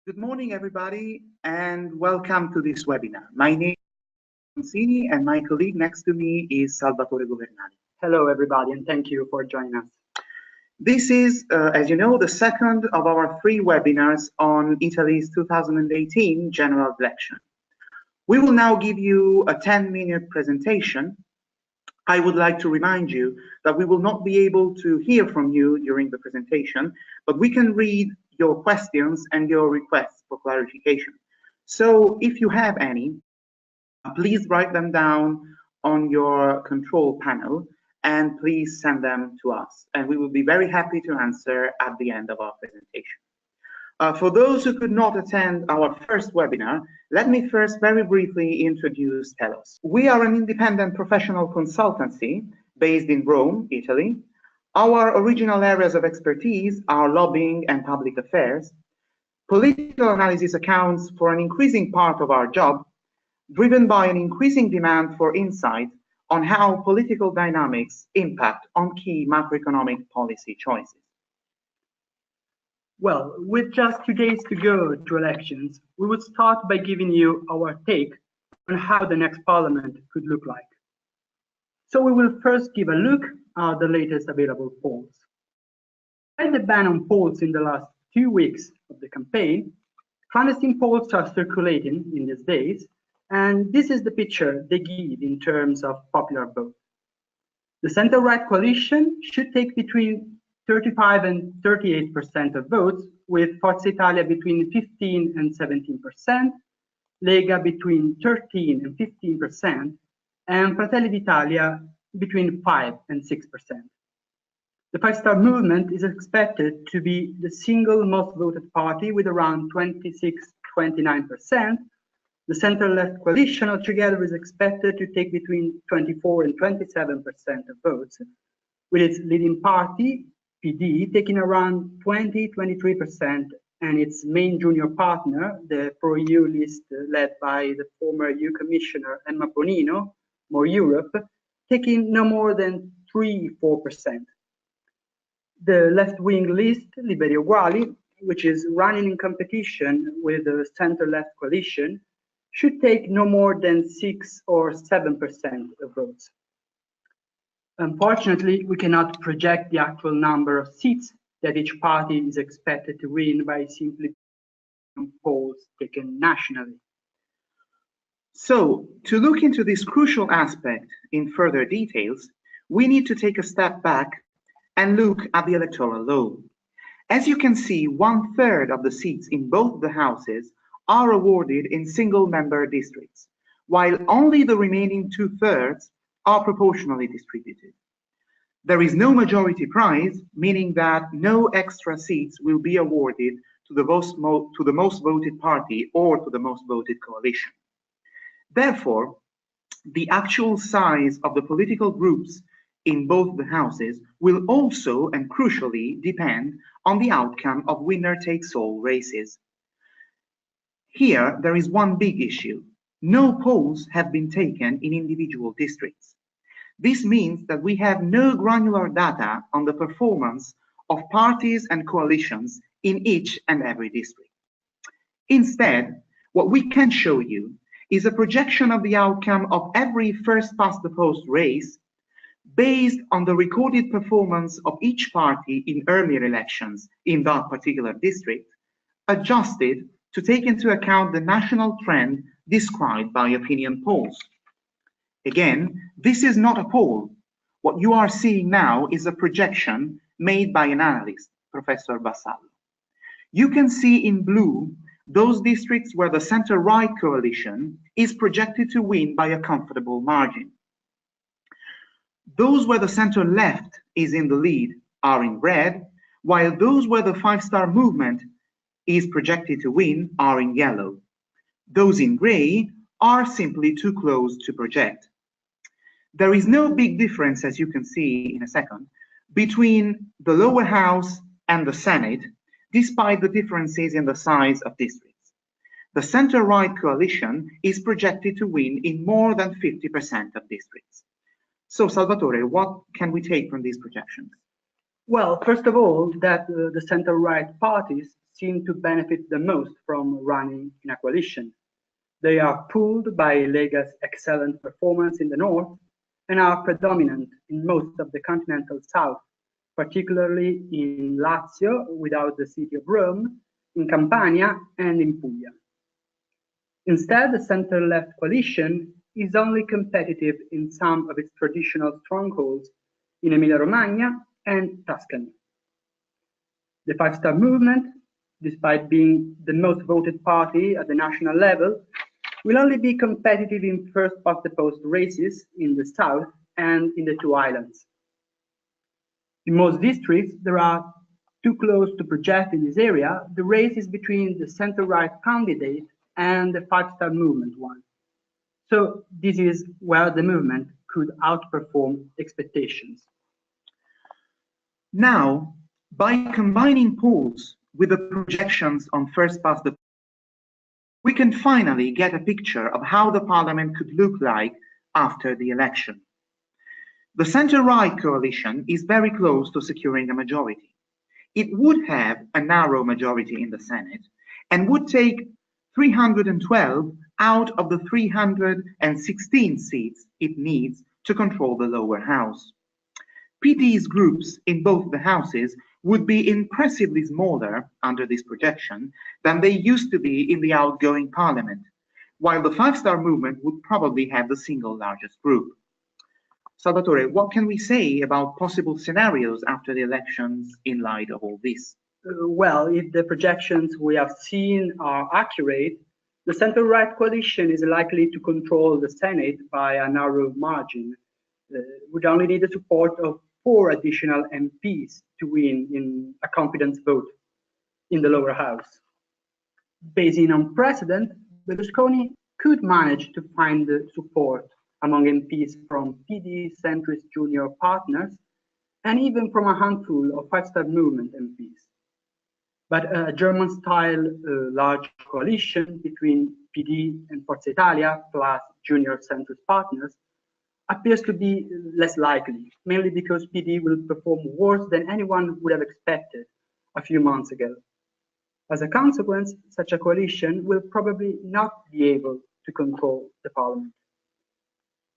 Good morning, everybody, and welcome to this webinar. My name is Mancini, and my colleague next to me is Salvatore Governani. Hello, everybody, and thank you for joining us. This is, as you know, the second of our three webinars on Italy's 2018 general election. We will now give you a 10-minute presentation. I would like to remind you that we will not be able to hear from you during the presentation, but we can read your questions and your requests for clarification. So if you have any, please write them down on your control panel and please send them to us. And we will be very happy to answer at the end of our presentation. For those who could not attend our first webinar, let me first very briefly introduce Telos. We are an independent professional consultancy based in Rome, Italy. Our original areas of expertise are lobbying and public affairs. Political analysis accounts for an increasing part of our job, driven by an increasing demand for insight on how political dynamics impact on key macroeconomic policy choices. Well, with just 2 days to go to elections, we would start by giving you our take on how the next parliament could look like. So we will first give a look at the latest available polls. Despite the ban on polls in the last 2 weeks of the campaign, clandestine polls are circulating in these days, and this is the picture they give in terms of popular vote. The center-right coalition should take between 35 and 38% of votes, with Forza Italia between 15 and 17%, Lega between 13 and 15%, and Fratelli d'Italia between 5 and 6%. The Five Star Movement is expected to be the single most voted party with around 26-29%. The center-left coalition altogether is expected to take between 24 and 27% of votes, with its leading party, PD, taking around 20-23%, and its main junior partner, the pro-EU list led by the former EU Commissioner Emma Bonino, More Europe, taking no more than 3-4%. The left-wing list, Liberi Uguali, which is running in competition with the center-left coalition, should take no more than 6 or 7% of votes. Unfortunately, we cannot project the actual number of seats that each party is expected to win by simply polls taken nationally. So, to look into this crucial aspect in further details, we need to take a step back and look at the electoral law. As you can see, 1/3 of the seats in both the houses are awarded in single-member districts, while only the remaining 2/3 are proportionally distributed. There is no majority prize, meaning that no extra seats will be awarded to the most voted party or to the most voted coalition. Therefore, the actual size of the political groups in both the houses will also and crucially depend on the outcome of winner-takes-all races. Here, there is one big issue. No polls have been taken in individual districts. This means that we have no granular data on the performance of parties and coalitions in each and every district. Instead, what we can show you is a projection of the outcome of every first-past-the-post race based on the recorded performance of each party in earlier elections in that particular district, adjusted to take into account the national trend described by opinion polls. Again, this is not a poll. What you are seeing now is a projection made by an analyst, Professor Vassallo. You can see in blue those districts where the center-right coalition is projected to win by a comfortable margin. Those where the center-left is in the lead are in red, while those where the Five Star Movement is projected to win are in yellow. Those in gray are simply too close to project. There is no big difference, as you can see in a second, between the lower house and the Senate, despite the differences in the size of districts. The center-right coalition is projected to win in more than 50% of districts. So, Salvatore, what can we take from these projections? Well, first of all, that the center-right parties seem to benefit the most from running in a coalition. They are pulled by Lega's excellent performance in the north and are predominant in most of the continental south, particularly in Lazio, without the city of Rome, in Campania, and in Puglia. Instead, the center-left coalition is only competitive in some of its traditional strongholds in Emilia-Romagna and Tuscany. The Five Star Movement, despite being the most voted party at the national level, will only be competitive in first-past-the-post races in the south and in the two islands. In most districts, there are too close to project in this area. The race is between the center-right candidate and the Five Star Movement one. So this is where the movement could outperform expectations. Now, by combining polls with the projections on first past the we can finally get a picture of how the parliament could look like after the election. The center-right coalition is very close to securing a majority. It would have a narrow majority in the Senate and would take 312 out of the 316 seats it needs to control the lower house. PD's groups in both the houses would be impressively smaller under this projection than they used to be in the outgoing parliament, while the Five Star Movement would probably have the single largest group. Salvatore, what can we say about possible scenarios after the elections in light of all this? Well, if the projections we have seen are accurate, the center-right coalition is likely to control the Senate by a narrow margin. Would only need the support of 4 additional MPs to win in a confidence vote in the lower house. Based on precedent, Berlusconi could manage to find the support among MPs from PD centrist junior partners and even from a handful of Five Star Movement MPs. But a German-style large coalition between PD and Forza Italia plus junior centrist partners appears to be less likely, mainly because PD will perform worse than anyone would have expected a few months ago. As a consequence, such a coalition will probably not be able to control the parliament.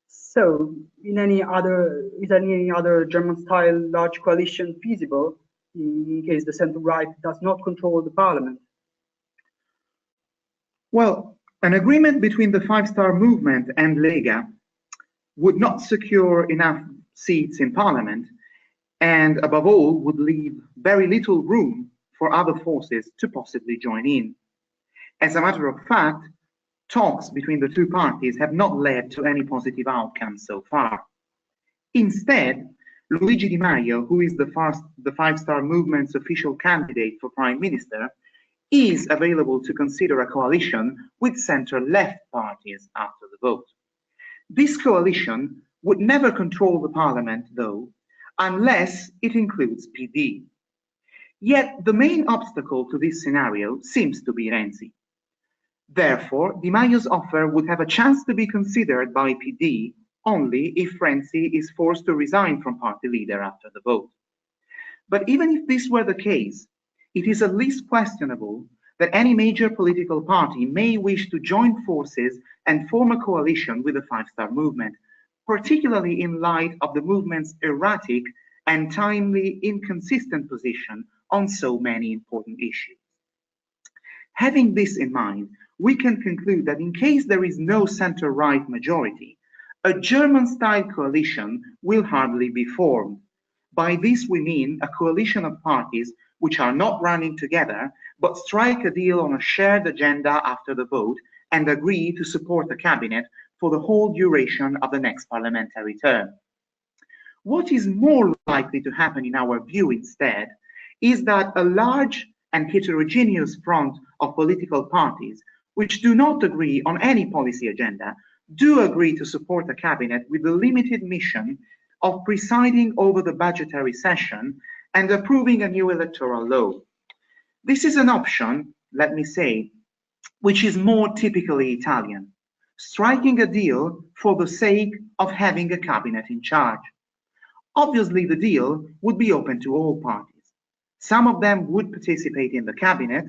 So, is any other German-style large coalition feasible in case the center-right does not control the parliament? Well, an agreement between the Five Star Movement and Lega would not secure enough seats in parliament and, above all, would leave very little room for other forces to possibly join in. As a matter of fact, talks between the two parties have not led to any positive outcome so far. Instead, Luigi Di Maio, who is the Five Star Movement's official candidate for Prime Minister, is available to consider a coalition with center-left parties after the vote. This coalition would never control the parliament, though, unless it includes PD. Yet the main obstacle to this scenario seems to be Renzi. Therefore, Di Maio's offer would have a chance to be considered by PD only if Renzi is forced to resign from party leader after the vote. But even if this were the case, it is at least questionable that any major political party may wish to join forces and form a coalition with the Five Star Movement, particularly in light of the movement's erratic and timely inconsistent position on so many important issues. Having this in mind, we can conclude that in case there is no center-right majority, a German-style coalition will hardly be formed. By this we mean a coalition of parties which are not running together, but strike a deal on a shared agenda after the vote and agree to support the cabinet for the whole duration of the next parliamentary term. What is more likely to happen in our view instead is that a large and heterogeneous front of political parties which do not agree on any policy agenda do agree to support a cabinet with the limited mission of presiding over the budgetary session and approving a new electoral law. This is an option, let me say, which is more typically Italian, striking a deal for the sake of having a cabinet in charge. Obviously, the deal would be open to all parties. Some of them would participate in the cabinet,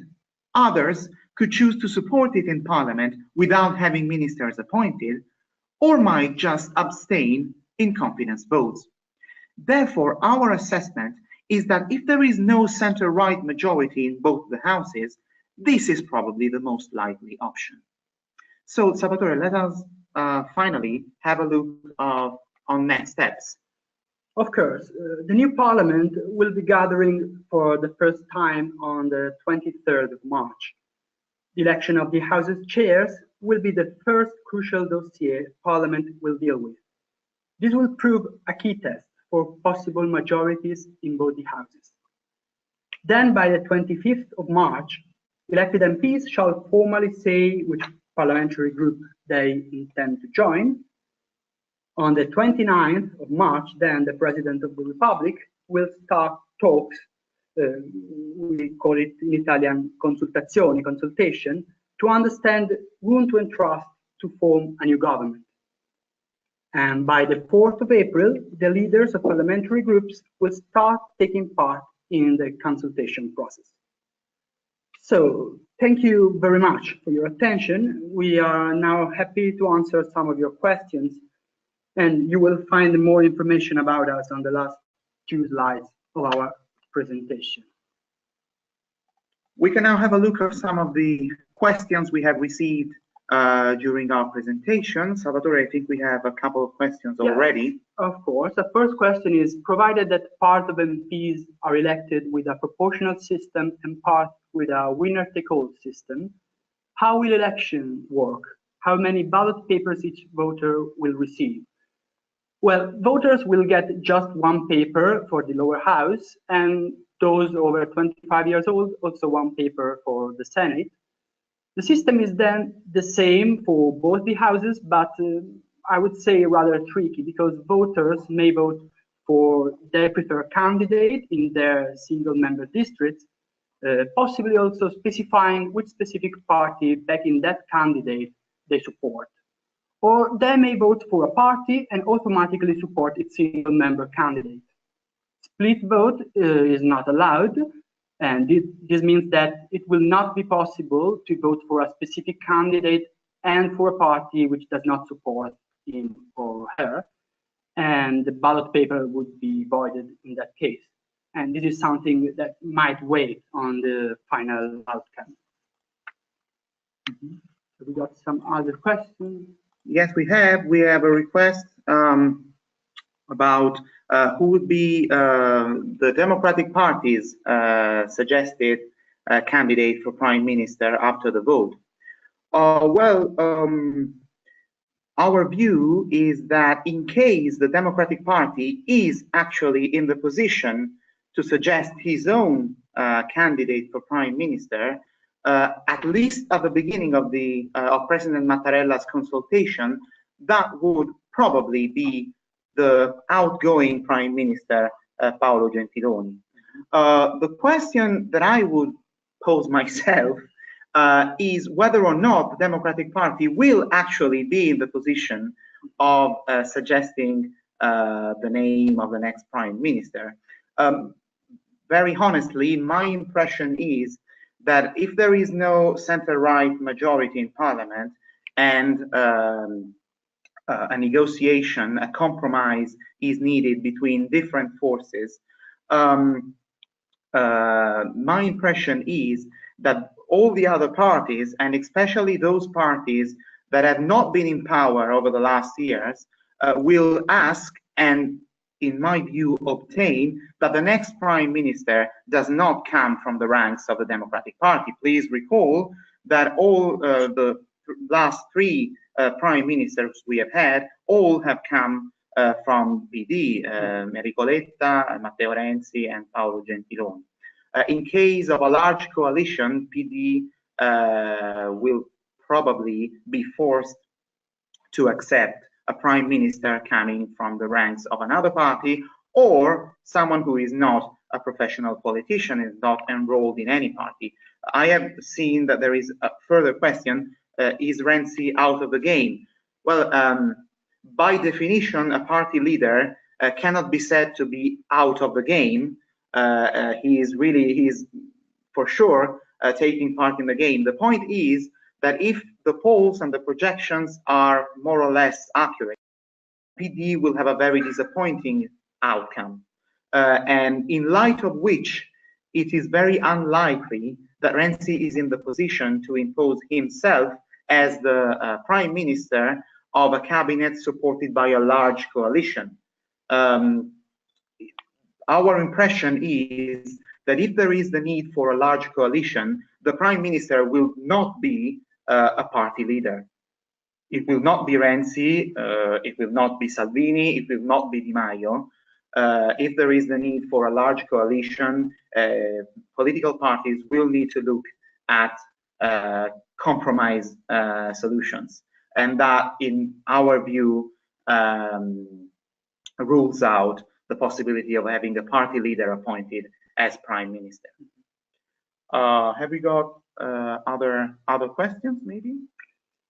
others could choose to support it in parliament without having ministers appointed, or might just abstain in confidence votes. Therefore, our assessment is that if there is no center-right majority in both the houses, this is probably the most likely option. So, Salvatore, let us finally have a look on next steps. Of course, the new parliament will be gathering for the first time on the 23rd of March. The election of the House's chairs will be the first crucial dossier Parliament will deal with. This will prove a key test for possible majorities in both the Houses. Then, by the 25th of March, elected MPs shall formally say which parliamentary group they intend to join. On the 29th of March, then the President of the Republic will start talks, we call it in Italian consultazione, consultation, to understand whom to entrust to form a new government. And by the 4th of April, the leaders of parliamentary groups will start taking part in the consultation process. So, thank you very much for your attention. We are now happy to answer some of your questions, and you will find more information about us on the last 2 slides of our presentation. We can now have a look at some of the questions we have received during our presentation. Salvatore, I think we have a couple of questions already. Of course. The first question is, provided that part of MPs are elected with a proportional system and part with a winner-take-all system, how will election work? How many ballot papers each voter will receive? Well, voters will get just one paper for the lower house, and those over 25 years old, also one paper for the Senate. The system is then the same for both the houses, but I would say rather tricky, because voters may vote for their preferred candidate in their single-member districts, possibly also specifying which specific party backing that candidate they support. Or they may vote for a party and automatically support its single-member candidate. Split vote is not allowed, and this means that it will not be possible to vote for a specific candidate and for a party which does not support him or her, and the ballot paper would be voided in that case. And this is something that might weigh on the final outcome. So we got some other questions. Yes, we have. We have a request about who would be the Democratic Party's suggested candidate for Prime Minister after the vote. Our view is that in case the Democratic Party is actually in the position to suggest his own candidate for Prime Minister, at least at the beginning of the of President Mattarella's consultation, that would probably be the outgoing Prime Minister, Paolo Gentiloni. The question that I would pose myself is whether or not the Democratic Party will actually be in the position of suggesting the name of the next Prime Minister. Very honestly, my impression is that if there is no center-right majority in Parliament and a negotiation, a compromise is needed between different forces, my impression is that all the other parties, and especially those parties that have not been in power over the last years, will ask and, in my view, obtain that the next Prime Minister does not come from the ranks of the Democratic Party. Please recall that all the last 3 Prime Ministers we have had, all have come from PD, Enrico Letta, Matteo Renzi, and Paolo Gentiloni. In case of a large coalition, PD will probably be forced to accept a Prime Minister coming from the ranks of another party, or someone who is not a professional politician, is not enrolled in any party. I have seen that there is a further question, is Renzi out of the game? Well, by definition, a party leader cannot be said to be out of the game he is for sure taking part in the game. The point is that if the polls and the projections are more or less accurate, PD will have a very disappointing outcome. And in light of which, it is very unlikely that Renzi is in the position to impose himself as the prime minister of a cabinet supported by a large coalition. Our impression is that if there is the need for a large coalition, the prime minister will not be a party leader. It will not be Renzi, it will not be Salvini, it will not be Di Maio. If there is the need for a large coalition, political parties will need to look at compromise solutions. And that, in our view, rules out the possibility of having a party leader appointed as prime minister. Have we got other questions, maybe?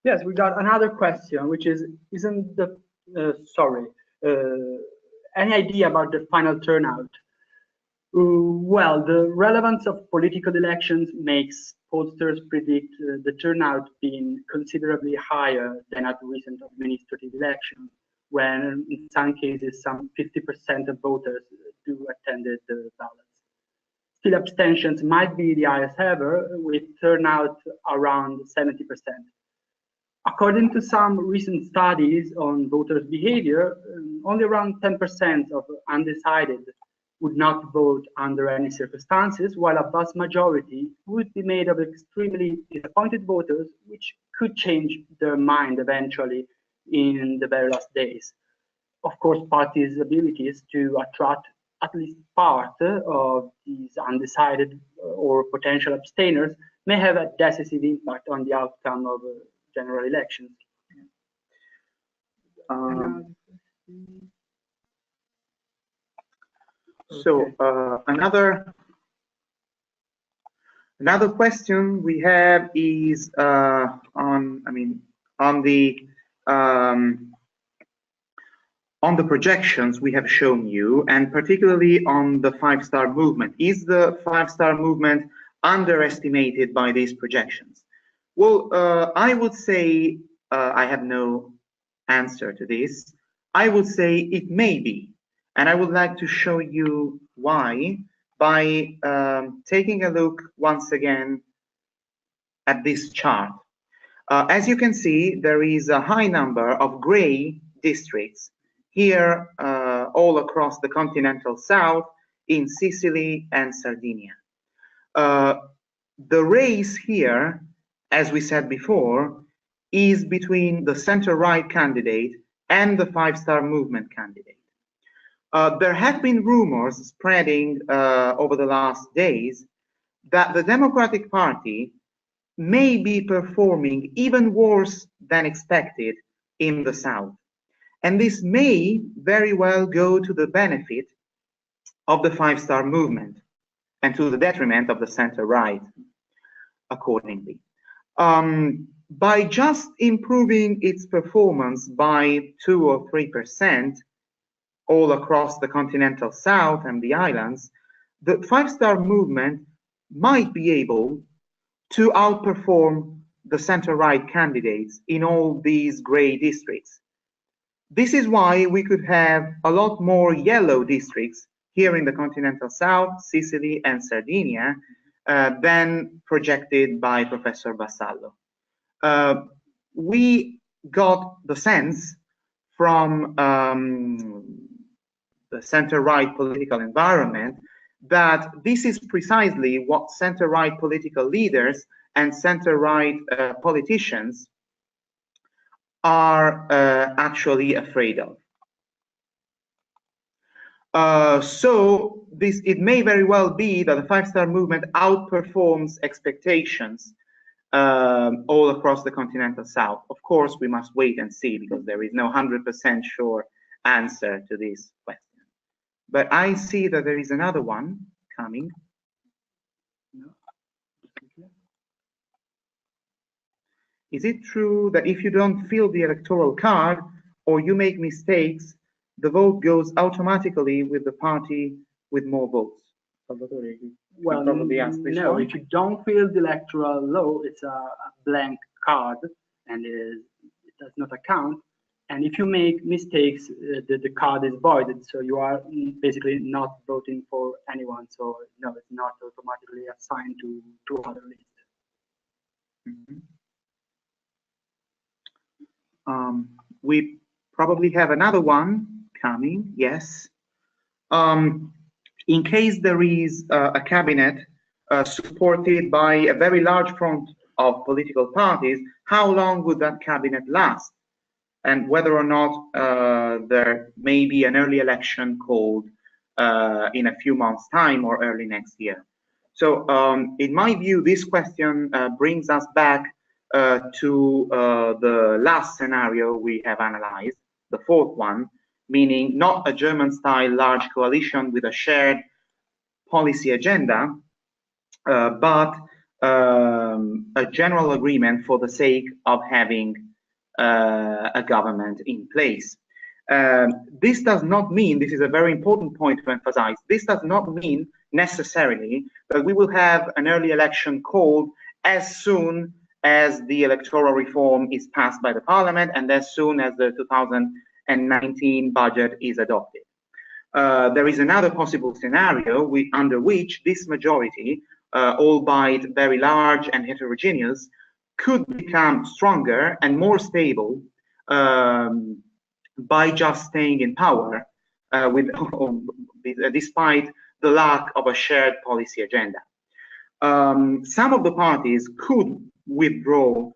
Yes, we got another question, which is, isn't the, any idea about the final turnout? Well, the relevance of political elections makes pollsters predict the turnout being considerably higher than at recent administrative elections, when in some cases some 50% of voters do attended the ballots. Still, abstentions might be the highest ever, with turnout around 70%. According to some recent studies on voters' behavior, only around 10% of undecided would not vote under any circumstances, while a vast majority would be made of extremely disappointed voters, which could change their mind eventually in the very last days. Of course, parties' abilities to attract at least part of these undecided or potential abstainers may have a decisive impact on the outcome of general elections. So another question we have is on the projections we have shown you, and particularly on the five-star movement. Is the five-star movement underestimated by these projections? Well, I would say I have no answer to this. I would say it may be, and I would like to show you why by taking a look once again at this chart. As you can see, there is a high number of gray districts here all across the continental south, in Sicily and Sardinia. The race here, as we said before, is between the center-right candidate and the five-star movement candidate. There have been rumors spreading over the last days that the Democratic Party may be performing even worse than expected in the South. And this may very well go to the benefit of the five-star movement and to the detriment of the center-right, accordingly. By just improving its performance by 2 or 3% all across the continental South and the islands, the five-star movement might be able to outperform the center-right candidates in all these gray districts. This is why we could have a lot more yellow districts here in the continental South, Sicily and Sardinia, than projected by Professor Vassallo. We got the sense from the center-right political environment that this is precisely what center-right political leaders and center-right politicians are actually afraid of. So it may very well be that the five-star movement outperforms expectations all across the continental South. Of course, we must wait and see, because there is no 100% sure answer to this question. But I see that there is another one coming. Is it true that if you don't fill the electoral card or you make mistakes, the vote goes automatically with the party with more votes? Salvatore, you Well, probably ask this no, one. if you don't fill the electoral law, it's a blank card and it does not account. And if you make mistakes, the card is voided. So you are basically not voting for anyone. So no, it's not automatically assigned to other list. Mhm. We probably have another one coming, yes. In case there is a cabinet supported by a very large front of political parties, how long would that cabinet last? And whether or not there may be an early election called in a few months' time or early next year. So in my view, this question brings us back to the last scenario we have analyzed, the fourth one, meaning not a German-style large coalition with a shared policy agenda, but a general agreement for the sake of having a government in place. This does not mean, this is a very important point to emphasize, this does not mean necessarily that we will have an early election called as soon as the electoral reform is passed by the parliament and as soon as the 2019 budget is adopted. There is another possible scenario under which this majority, albeit very large and heterogeneous, could become stronger and more stable by just staying in power despite the lack of a shared policy agenda. Some of the parties could withdraw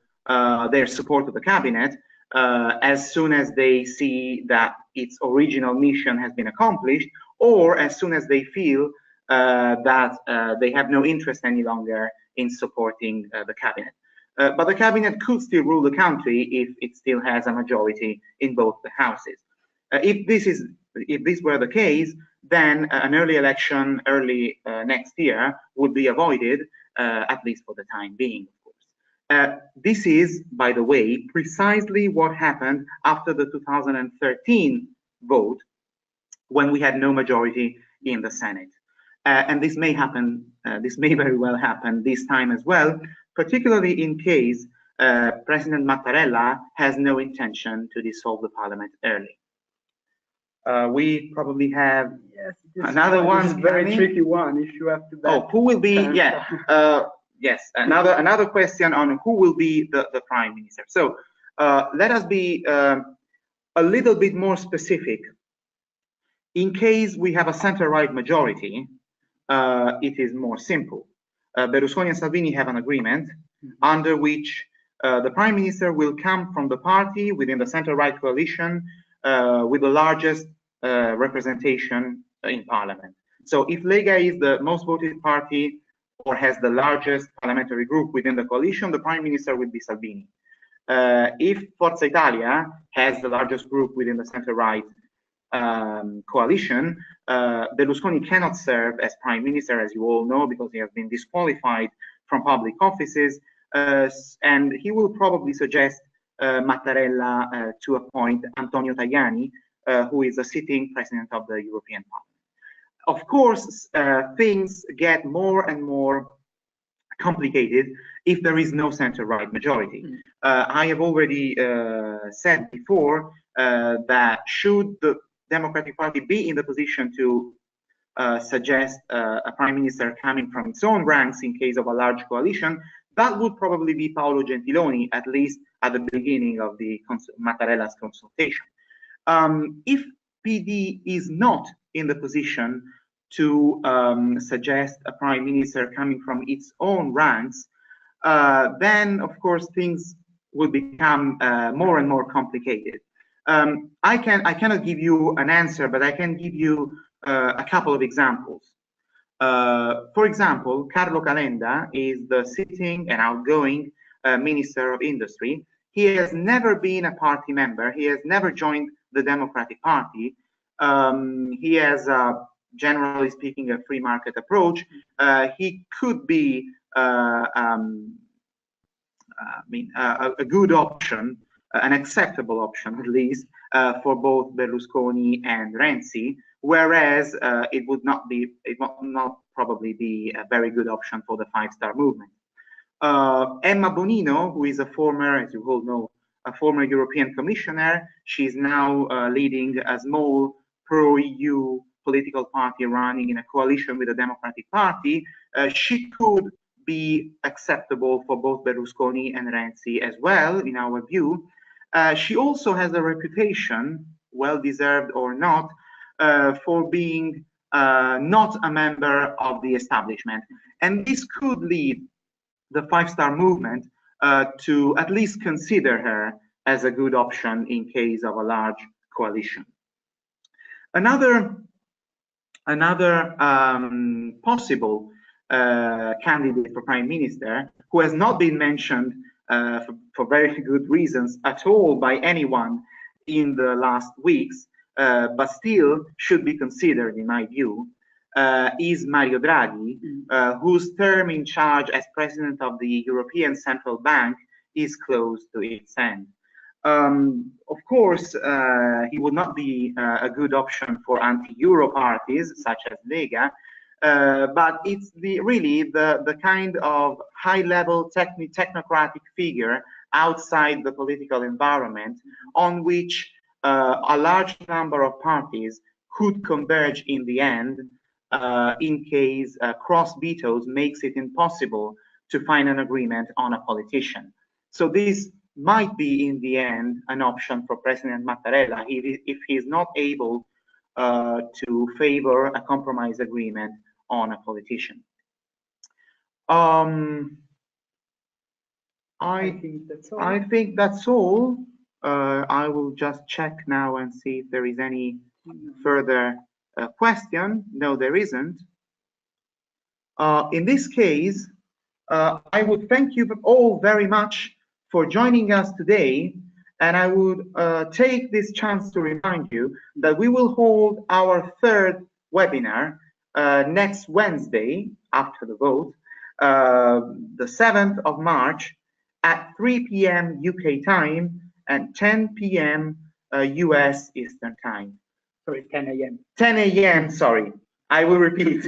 their support of the cabinet as soon as they see that its original mission has been accomplished, or as soon as they feel that they have no interest any longer in supporting the cabinet. But the cabinet could still rule the country if it still has a majority in both the houses. If this were the case, then an early election early next year would be avoided, at least for the time being, of course. This is, by the way, precisely what happened after the 2013 vote, when we had no majority in the Senate. And this may happen, this may very well happen this time as well, particularly in case President Mattarella has no intention to dissolve the parliament early. We probably have another one. This is a very tricky one. If you have to bet. Oh, who will be? Yeah. Yes. Another question on who will be the prime minister. So let us be a little bit more specific. In case we have a center-right majority, it is more simple. Berlusconi and Salvini have an agreement under which the prime minister will come from the party within the center-right coalition with the largest representation in parliament. So if Lega is the most voted party or has the largest parliamentary group within the coalition, the prime minister will be Salvini. If Forza Italia has the largest group within the center-right coalition, Berlusconi cannot serve as prime minister, as you all know, because he has been disqualified from public offices, and he will probably suggest Mattarella to appoint Antonio Tajani, who is a sitting president of the European Parliament. Of course, things get more and more complicated if there is no center-right majority. I have already said before that should the Democratic Party be in the position to suggest a prime minister coming from its own ranks in case of a large coalition, that would probably be Paolo Gentiloni, at least at the beginning of the Mattarella's consultation. If PD is not in the position to suggest a prime minister coming from its own ranks, then of course things will become more and more complicated. I cannot give you an answer, but I can give you a couple of examples. For example, Carlo Calenda is the sitting and outgoing Minister of Industry. He has never been a party member. He has never joined the Democratic Party. He has, generally speaking, a free market approach. He could be a good option, an acceptable option at least, for both Berlusconi and Renzi, whereas it would not probably be a very good option for the five-star movement. Emma Bonino, who is a former, as you all know, a former European commissioner, she's now leading a small pro-EU political party running in a coalition with the Democratic Party. She could be acceptable for both Berlusconi and Renzi as well, in our view. She also has a reputation, well-deserved or not, for being not a member of the establishment. And this could lead the five-star movement to at least consider her as a good option in case of a large coalition. Another possible candidate for prime minister, who has not been mentioned for very good reasons at all by anyone in the last weeks, but still should be considered, in my view, is Mario Draghi, whose term in charge as president of the European Central Bank is close to its end. Of course, he would not be a good option for anti-Euro parties such as Lega, but it's really the kind of high-level technocratic figure outside the political environment on which a large number of parties could converge in the end, in case cross vetoes makes it impossible to find an agreement on a politician. So this might be in the end an option for President Mattarella if he is not able to favor a compromise agreement on a politician. I think that's all. I will just check now and see if there is any further question. No, there isn't. In this case, I would thank you all very much for joining us today, and I would take this chance to remind you that we will hold our third webinar next Wednesday after the vote, the 7th of March at 3 p.m. UK time and 10 p.m. US Eastern time. Sorry, 10 a.m. 10 a.m. Sorry, I will repeat.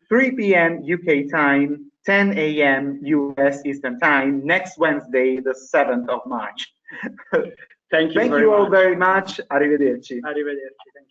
3 p.m. UK time, 10 a.m. US Eastern time, next Wednesday, the 7th of March. Thank you all very much. Arrivederci. Arrivederci. Thank you.